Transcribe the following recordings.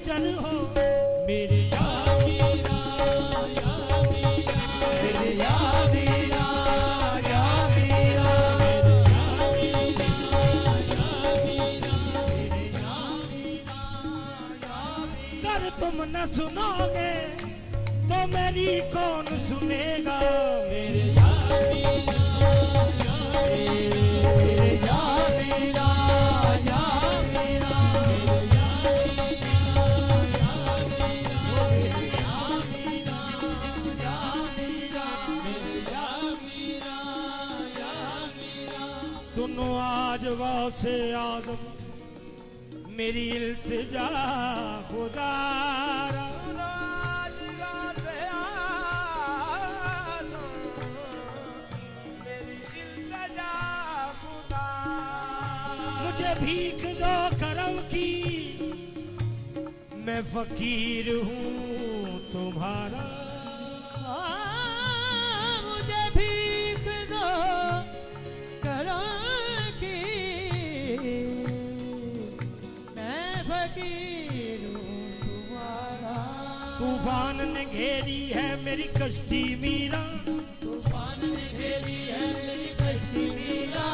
जन हो मेरे या मीरा, मेरे या मीरा, या मीरा, अगर तुम न सुनोगे तो मेरी कौन सुनेगा। मेरे या मीरा, मेरे या मीरा, या मीरा, सुनो आज गौसे आदम मेरी इल्तिजा खुदा, आज गौसे आदम मेरी इल्तिजा खुदा, मुझे भीख दो करम की मैं फकीर हूँ तुम्हारा। मुझे भीख दो करम की मैं फकीर हूँ तुम्हारा। तूफान ने घेरी है मेरी कश्ती मीरा, तूफान ने घेरी है मेरी कश्ती मीरा,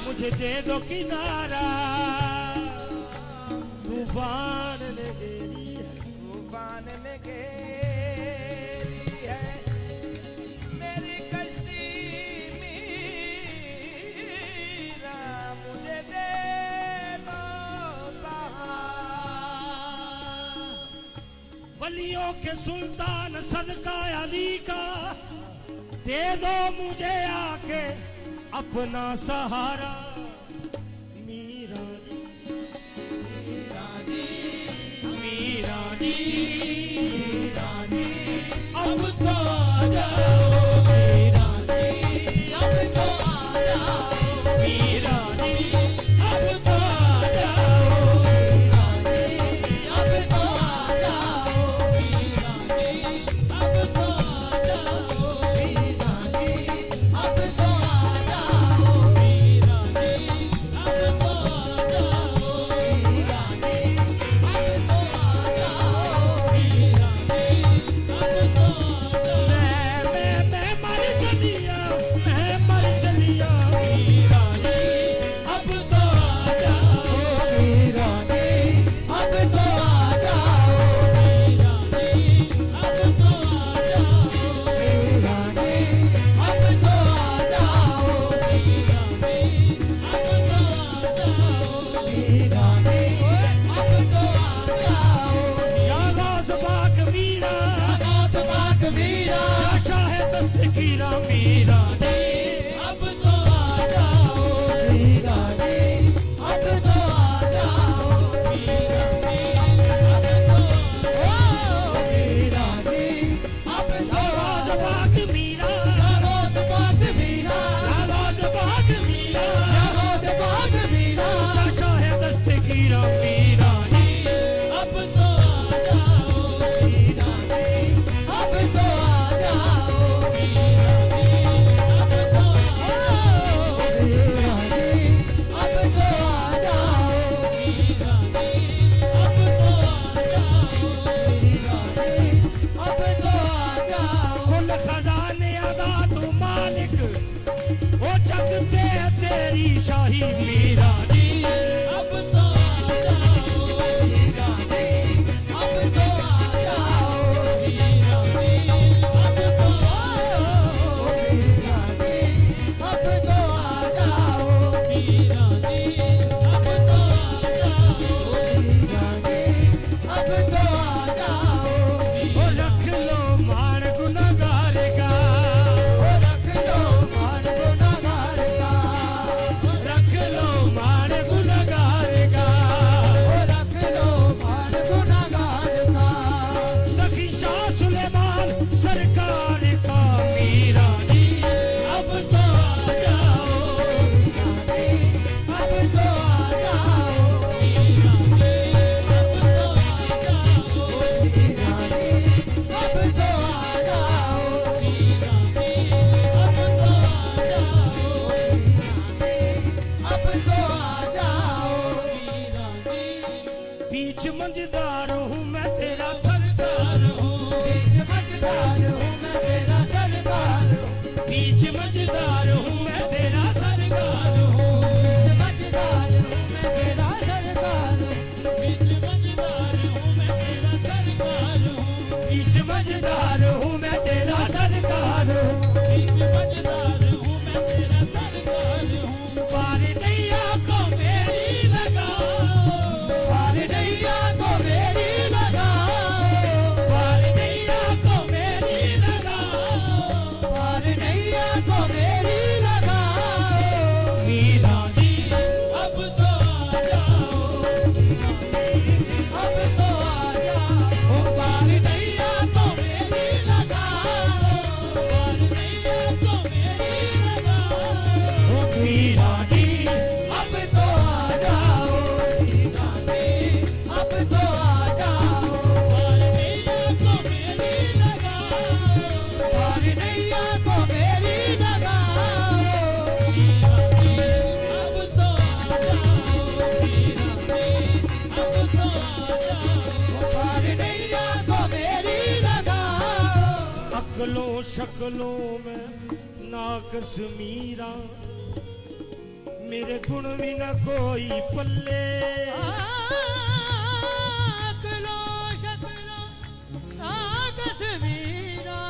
मुझे दे दो किनारा। तूफान ने घेरी है, तूफान ने घेरी है मेरी कश्ती मीरा, मुझे दे दो सहारा। वलियों के सुल्तान सदका अली का दे दो मुझे आके अपना सहारा। मीरा जी, मीरा जी, मीरा जी, मीरा जी, अब तो आ जाओ। मीरा जी, अब तो आ जाओ। मीरा जी, अब तो आ जाओ। मीरा जी, अब तो आ जाओ। मीरा जी, अब तो आ जाओ। मीरा जी, अब तो आ जाओ। मीरा जी, अब तो आ जाओ। मीरा जी, अब तो आ जाओ। मीरा जी, अब तो आ जाओ। मैं मर चलिया, मैं मर चलिया। मीरा जी, अब तो आ जाओ। मीरा जी, अब तो आ जाओ। मीरा जी, अब तो आ जाओ। मीरा जी, अब तो आ जाओ। मीरा जी, अब तो आ जाओ। मीरा जी, अब तो आ जाओ। या गौस पाक मीरा, या गौस पाक मीरा, या शाह दस्तगीरा। मीरा जी, अब तो आ जाओ। मीरा जी, अब तो आ जाओ। मीरा जी, अब तो आ जाओ। मीरा जी, अब तो आ जाओ। पाक मीरा, या गौस पाक मीरा, या गौस पाक मीरा, या गौस पाक मीरा, या शाह दस्तगीरा। मीरा जी, अब तो आ जाओ। मीरा जी, अब तो आ जाओ। मीरा जी, अब तो आ जाओ। मीरा जी, अब तो आ जाओ। मीरा जी, अब तो आ जाओ। मीरा जी, अब तो आ जाओ। कुल खजाने अदा तू मालिक, ओ जग ते तेरी शाही। मीरा जी, अब तो आ जाओ। मीरा जी, अब तो आ जाओ। मीरा जी, अब तो आ जाओ। मीरा जी, अब तो आ जाओ। मीरा जी, अब तो आ जाओ। मीरा जी, अब तो आ जाओ। ओ रख लो मान गुनहगार का, ओ रख लो मान गुनहगार का, रख लो बीच मंझदार हूँ मैं तेरा सरदार हूँ, बीच मझधार हूँ मैं तेरा सरदार हूँ, बीच मंझदार हूँ मैं तेरा सरदार हूँ, बीच मझधार हूँ मैं तेरा सरदार हूँ, बीच मझधार हूँ मैं तेरा सरदार हूँ, बीच मंझदार हूँ मैं तेरा सरदार हूँ, बीच मझधार हूँ मैं तेरा सरदार हूँ। पार नैया को मेरी लगाओ, पार नैया को मेरी लगाओ, पार नैया को मेरी लगाओ, पार नैया को मेरी लगाओ। मीरा जी अब तो आ जाओ, अब तो आ जाओ, ओ पार नैया को मेरी लगाओ, पार नैया को मेरी लगाओ। मीरा जी अब तो आ जाओ, अब तो आ जाओ, पार नैया को मेरी लगाओ, पार नैया को मेरी लगाओ। अब तो आ जाओ, अब तो आ जाओ, पार नैया को मेरी लगाओ। अकलों शक्लों में नाकस मीरा, मेरे गुण भी न कोई पल्ले, अकलो शकलो तस्वीरा,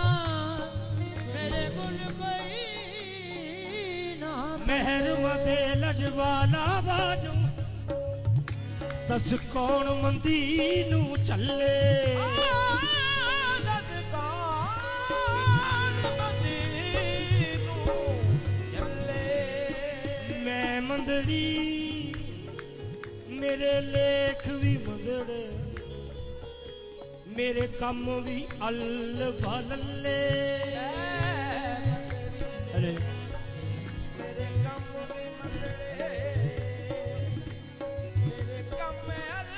मेरे गुण कोई ना। मेहर मदे लजवाला बाजू, दस कौन मंदी नू चले, मैं मंदड़ी मेरे लेख भी मंदड़े, मेरे कम भी अल बल्ले। अरे मेरे कम भी मंदड़े, मेरे कम अल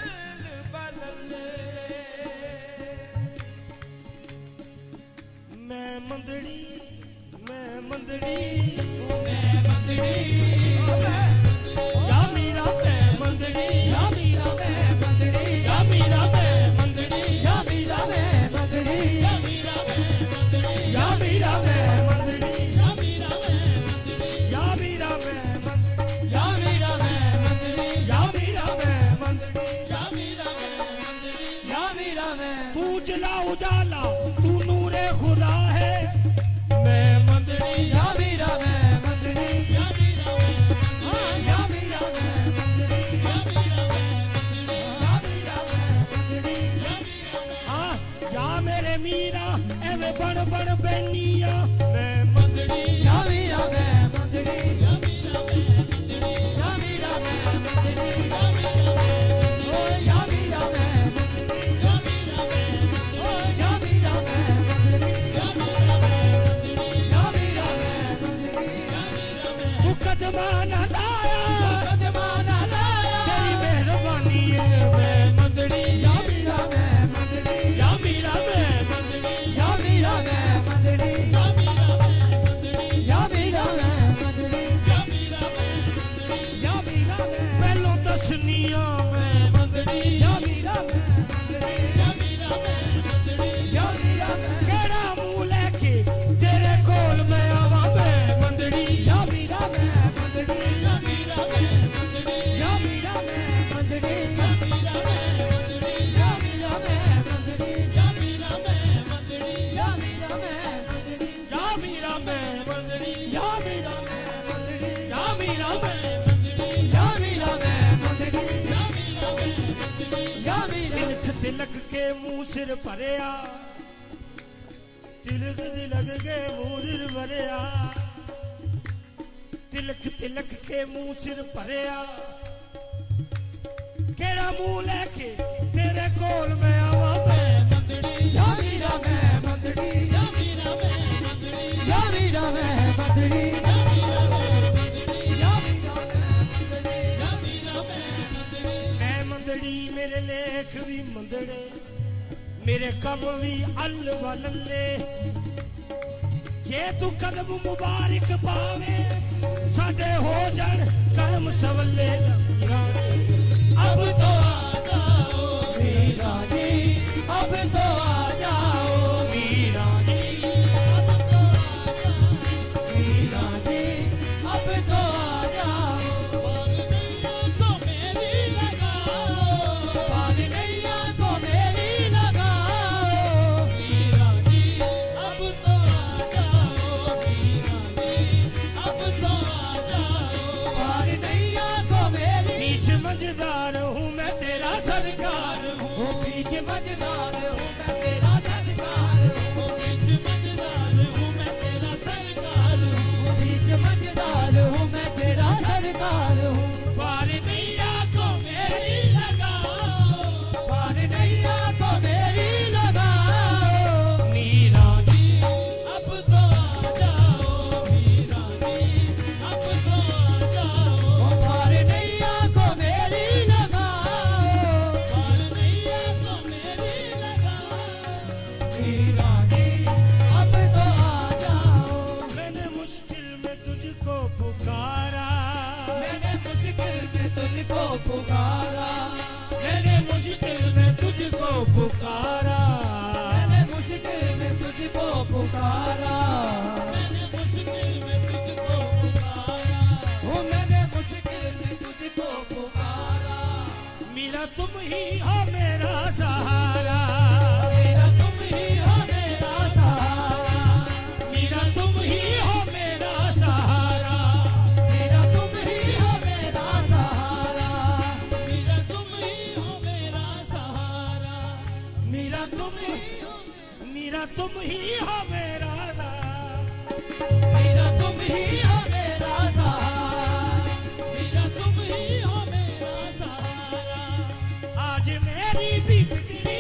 बदले। मैं मंदड़ी, मैं मंदड़ी, मैं मंदड़ी, या मीरा मैं मंदड़ी, या मीरा मैं मंदड़ी, या मीरा मैं मंदड़ी, या मीरा मैं मंदड़ी, या मीरा मैं मंदड़ी, या मीरा मैं मंदड़ी, या मीरा मैं मंदड़ी, या मीरा मैं मंदड़ी, या मीरा मैं मंदड़ी, या मीरा मैं मंदड़ी। या मीरा मैं मंदड़ी, या मीरा मैं। तू जला उजाला, तू नूरे खुदा है, मैं मंदड़ी, या मीरा मैं मंदड़ी, या मीरा मैं, हाँ या मीरा मैं मंदड़ी, या मीरा मैं मंदड़ी, या मीरा मैं मंदड़ी, या मीरा मैं। हाँ या मेरे मीरा एवे बड़ बड़ बैनिया, मैं मंदड़ी, या मीरा मैं मंदड़ी, या मीरा मैं मंदड़ी, या मीरा मैं मंदड़ी, या मीरा मैं, ओ या मीरा मैं मंदड़ी, या मीरा मैं, ओ या मीरा मैं मंदड़ी, या मीरा मैं मंदड़ी, या मीरा मैं मंदड़ी, या मीरा मैं। तू कदमा न लाया, जमाना लाया, तेरी मेहरबानी है, मैं मंदड़ी, या मीरा मैं मंदड़ी, या मीरा मैं मंदड़ी, या मीरा मैं मंदड़ी, या मीरा मैं मंदड़ी, या मीरा मैं मंदड़ी, या मीरा मैं मंदड़ी, या मीरा मैं। पहलों दसनिया मैं मंदड़ी, या मीरा मैं मंदड़ी, या मीरा मैं मंदड़ी, या मीरा मैं। केड़ा मुंह लेके तेरे कोल मैं आवा, मैं मंदड़ी, या मीरा मैं मंदड़ी, या मीरा मैं मंदड़ी, या मीरा मैं मंदड़ी, या मीरा मैं मंदड़ी, या मीरा मैं मंदड़ी, या मीरा मैं मंदड़ी, या मीरा मैं मंदड़ी, या मीरा मैं मंदड़ी, या मीरा मैं मंदड़ी, या मीरा मैं या मीरा मैं मंदड़ी, या मीरा मैं मंदड़ी, या मीरा। तिलक तिलक के मुंह सिर भरिया, तिलक तिलक के मुंह सिर भरिया, तिलक तिलक के मुंह सिर भरिया, केड़ा मुंह लेके तेरे कोल मैं आवा, मैं मंदड़ी, या मीरा मैं मंदड़ी, या मीरा मैं मंदड़ी, या मीरा मैं मंदड़ी, या मीरा मैं मंदड़ी, या मीरा मैं मंदड़ी, या मीरा मैं मंदड़ी। मैं मंदड़ी मेरे लेख भी मंदड़े, मेरे कम भी अल वल्ले। जे तू कदम मुबारक पावे, साडे हो जान करम सवले। मीरा अब तो आ जाओ मीरा जी अब तो आ जाओ मीरा जी मीरा जी अब तो आ जाओ पार नैया को मेरी लगाओ मीरा जी अब तो आ जाओ मीरा जी अब तो आ जाओ पार नैया को मेरी बीच मझदार हूँ मैं तेरा सरकार हूँ वो बीच मझदार हूँ मैं तेरा धनकार हूँ बीच मझदार हूँ मैं तेरा सरकार हूँ वो बीच मझदार हूँ मैं तेरा सरकार हूँ पार नैया को मेरी लगाओ पार नैया को मेरी लगाओ मीरा जी अब तो आ जाओ मीरा जी अब तो आ जाओ वो पार नैया को मेरी लगाओ पार नैया को मेरी लगाओ मीरा जी अब तो आ जाओ मैंने मुश्किल में तुझको पुकारा मैंने मुश्किल में तुझको पुकारा मैंने मुश्किल में तुझको पुकारा मैंने मुश्किल में तुझको पुकारा मैंने मुश्किल में तुझको पुकारा वो मैंने मुश्किल में तुझको पुकारा मीरा तुम ही हो मेरा सहारा मेरा तुम ही हो मेरा सहारा मीरा तुम ही हो मेरा सहारा मेरा तुम ही हो मेरा सहारा मीरा तुम ही हो मेरा सहारा मीरा तुम ही हो मेरा मेरा तुम ही हो मेरा सहारा मीरा तुम ही हो मेरा सहारा आज मेरी भी बिगड़ी